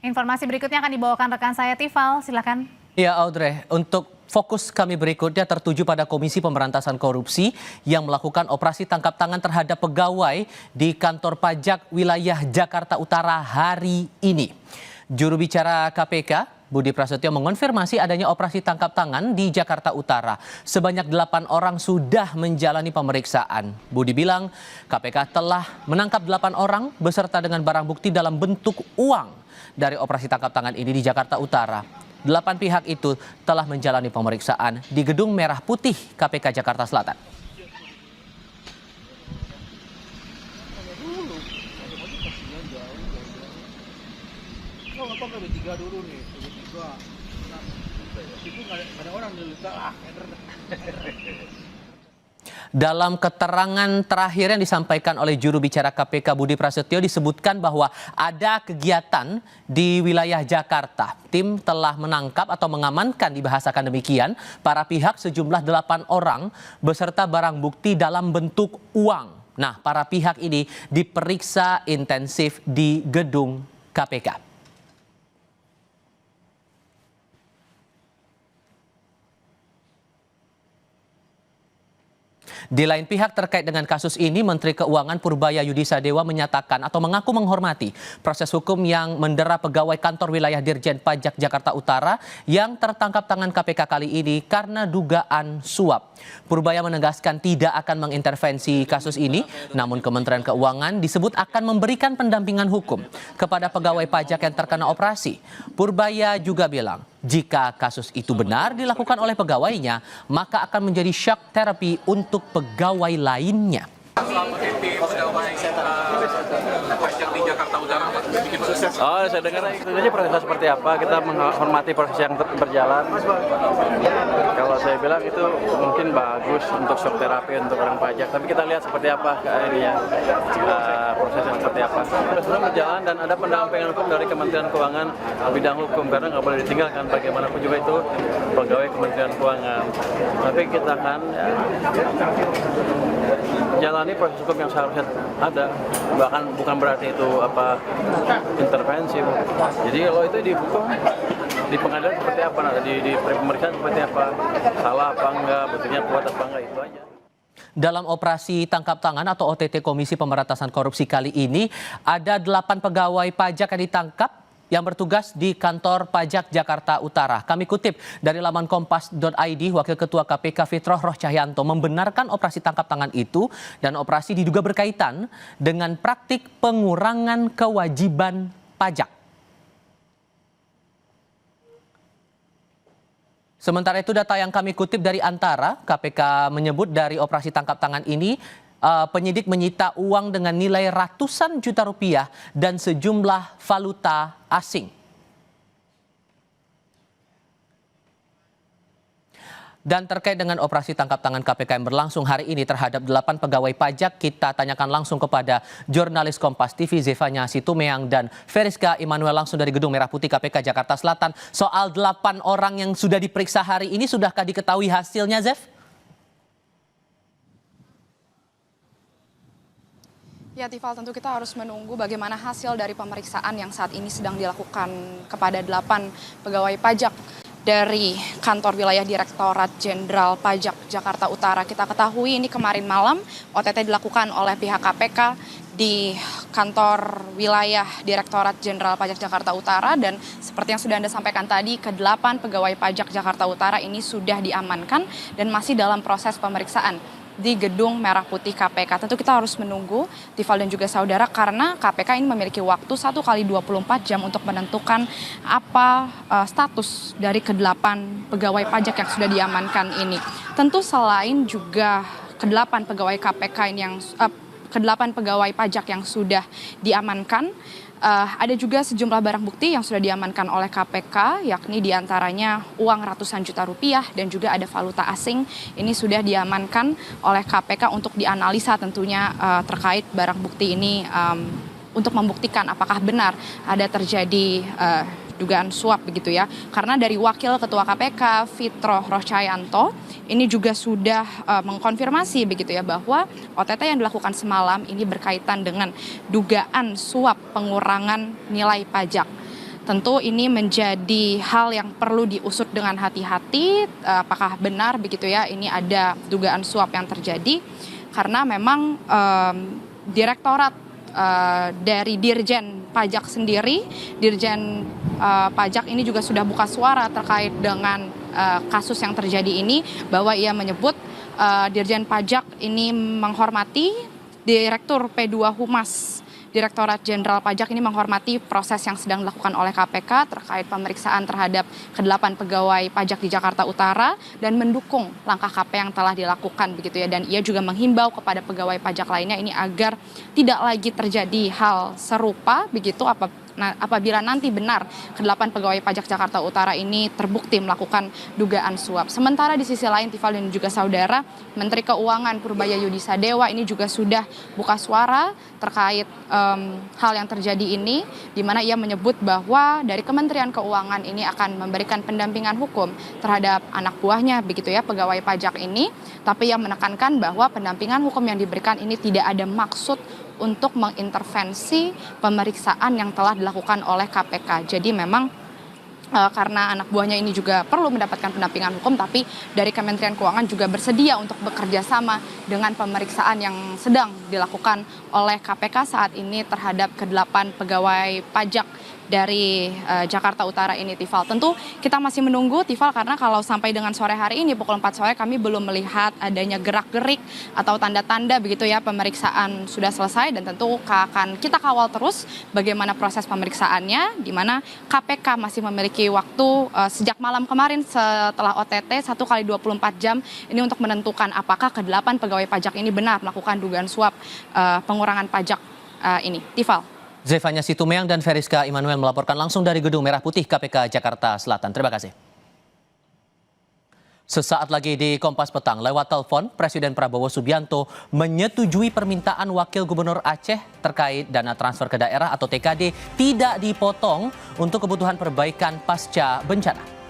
Informasi berikutnya akan dibawakan rekan saya Tifal, silakan. Ya Audrey, untuk fokus kami berikutnya tertuju pada Komisi Pemberantasan Korupsi yang melakukan operasi tangkap tangan terhadap pegawai di kantor pajak wilayah Jakarta Utara hari ini. Juru bicara KPK, Budi Prasetyo mengonfirmasi adanya operasi tangkap tangan di Jakarta Utara. Sebanyak 8 orang sudah menjalani pemeriksaan. Budi bilang KPK telah menangkap 8 orang beserta dengan barang bukti dalam bentuk uang dari operasi tangkap tangan ini di Jakarta Utara. 8 pihak itu telah menjalani pemeriksaan di Gedung Merah Putih KPK Jakarta Selatan. Dalam keterangan terakhir yang disampaikan oleh juru bicara KPK Budi Prasetyo disebutkan bahwa ada kegiatan di wilayah Jakarta. Tim telah menangkap atau mengamankan, dibahasakan demikian, para pihak sejumlah 8 orang beserta barang bukti dalam bentuk uang. Nah, para pihak ini diperiksa intensif di gedung KPK. Di lain pihak terkait dengan kasus ini, Menteri Keuangan Purbaya Yudisadewa menyatakan atau mengaku menghormati proses hukum yang mendera pegawai kantor wilayah Dirjen Pajak Jakarta Utara yang tertangkap tangan KPK kali ini karena dugaan suap. Purbaya menegaskan tidak akan mengintervensi kasus ini, namun Kementerian Keuangan disebut akan memberikan pendampingan hukum kepada pegawai pajak yang terkena operasi. Purbaya juga bilang, jika kasus itu benar dilakukan oleh pegawainya, maka akan menjadi shock therapy untuk pegawai lainnya. Oh, saya dengar itu aja prosesnya seperti apa, kita menghormati proses yang berjalan. Kalau saya bilang itu mungkin bagus untuk shock terapi untuk orang pajak, tapi kita lihat seperti apa prosesnya seperti apa. Sudah berjalan dan ada pendampingan hukum dari Kementerian Keuangan bidang hukum, karena nggak boleh ditinggalkan bagaimanapun juga itu pegawai Kementerian Keuangan. Tapi kita akan jalani proses hukum yang seharusnya ada, bahkan bukan berarti itu intervensi. Jadi kalau itu dihukum di pengadilan seperti apa, di pemeriksaan seperti apa, salah apa enggak, buktinya kuat apa enggak, itu aja. Dalam operasi tangkap tangan atau OTT Komisi Pemberantasan Korupsi kali ini, ada 8 pegawai pajak yang ditangkap yang bertugas di kantor pajak Jakarta Utara. Kami kutip dari laman kompas.id, Wakil Ketua KPK Fitroh Roh Cahyanto membenarkan operasi tangkap tangan itu dan operasi diduga berkaitan dengan praktik pengurangan kewajiban pajak. Sementara itu data yang kami kutip dari Antara, KPK menyebut dari operasi tangkap tangan ini penyidik menyita uang dengan nilai ratusan juta rupiah dan sejumlah valuta asing. Dan terkait dengan operasi tangkap tangan KPK yang berlangsung hari ini terhadap 8 pegawai pajak, kita tanyakan langsung kepada jurnalis Kompas TV Zefanya Situmeang dan Feriska Immanuel langsung dari Gedung Merah Putih KPK Jakarta Selatan. Soal 8 orang yang sudah diperiksa hari ini, sudahkah diketahui hasilnya, Zef? Ya, Tifal, tentu kita harus menunggu bagaimana hasil dari pemeriksaan yang saat ini sedang dilakukan kepada 8 pegawai pajak dari kantor wilayah Direktorat Jenderal Pajak Jakarta Utara. Kita ketahui ini kemarin malam OTT dilakukan oleh pihak KPK di kantor wilayah Direktorat Jenderal Pajak Jakarta Utara, dan seperti yang sudah Anda sampaikan tadi, ke-8 pegawai pajak Jakarta Utara ini sudah diamankan dan masih dalam proses pemeriksaan di Gedung Merah Putih KPK. Tentu kita harus menunggu, Tifal dan juga saudara, karena KPK ini memiliki waktu 1 kali 24 jam untuk menentukan apa status dari ke-8 pegawai pajak yang sudah diamankan ini. Tentu selain juga ke-8 pegawai KPK ini yang ke-8 pegawai pajak yang sudah diamankan, ada juga sejumlah barang bukti yang sudah diamankan oleh KPK, yakni diantaranya uang ratusan juta rupiah dan juga ada valuta asing. Ini sudah diamankan oleh KPK untuk dianalisa tentunya terkait barang bukti ini untuk membuktikan apakah benar ada terjadi dugaan suap begitu ya. Karena dari Wakil Ketua KPK Fitroh Roh Cahyanto ini juga sudah mengkonfirmasi begitu ya bahwa OTT yang dilakukan semalam ini berkaitan dengan dugaan suap pengurangan nilai pajak. Tentu ini menjadi hal yang perlu diusut dengan hati-hati, apakah benar begitu ya ini ada dugaan suap yang terjadi, karena memang direktorat dari Dirjen Pajak sendiri, Dirjen Pajak ini juga sudah buka suara terkait dengan kasus yang terjadi ini, bahwa ia menyebut Dirjen Pajak ini menghormati Direktur P2 Humas Direktorat Jenderal Pajak ini menghormati proses yang sedang dilakukan oleh KPK terkait pemeriksaan terhadap ke-8 pegawai pajak di Jakarta Utara dan mendukung langkah KP yang telah dilakukan begitu ya. Dan ia juga menghimbau kepada pegawai pajak lainnya ini agar tidak lagi terjadi hal serupa begitu apabila nanti benar ke-8 pegawai pajak Jakarta Utara ini terbukti melakukan dugaan suap. Sementara di sisi lain Tifal dan juga saudara, Menteri Keuangan Purbaya Yudisadewa ini juga sudah buka suara terkait hal yang terjadi ini, di mana ia menyebut bahwa dari Kementerian Keuangan ini akan memberikan pendampingan hukum terhadap anak buahnya begitu ya, pegawai pajak ini, tapi ia menekankan bahwa pendampingan hukum yang diberikan ini tidak ada maksud untuk mengintervensi pemeriksaan yang telah dilakukan oleh KPK. Jadi memang karena anak buahnya ini juga perlu mendapatkan pendampingan hukum, tapi dari Kementerian Keuangan juga bersedia untuk bekerja sama dengan pemeriksaan yang sedang dilakukan oleh KPK saat ini terhadap ke-8 pegawai pajak dari Jakarta Utara ini, Tifal. Tentu kita masih menunggu, Tifal, karena kalau sampai dengan sore hari ini pukul 4 sore kami belum melihat adanya gerak-gerik atau tanda-tanda begitu ya pemeriksaan sudah selesai, dan tentu akan kita kawal terus bagaimana proses pemeriksaannya, di mana KPK masih memiliki waktu sejak malam kemarin setelah OTT 1x24 jam ini untuk menentukan apakah ke-8 pegawai pajak ini benar melakukan dugaan suap pengurangan pajak ini, Tifal. Zefanya Situmeang dan Feriska Immanuel melaporkan langsung dari Gedung Merah Putih KPK Jakarta Selatan. Terima kasih. Sesaat lagi di Kompas Petang, lewat telepon, Presiden Prabowo Subianto menyetujui permintaan Wakil Gubernur Aceh terkait dana transfer ke daerah atau TKD tidak dipotong untuk kebutuhan perbaikan pasca bencana.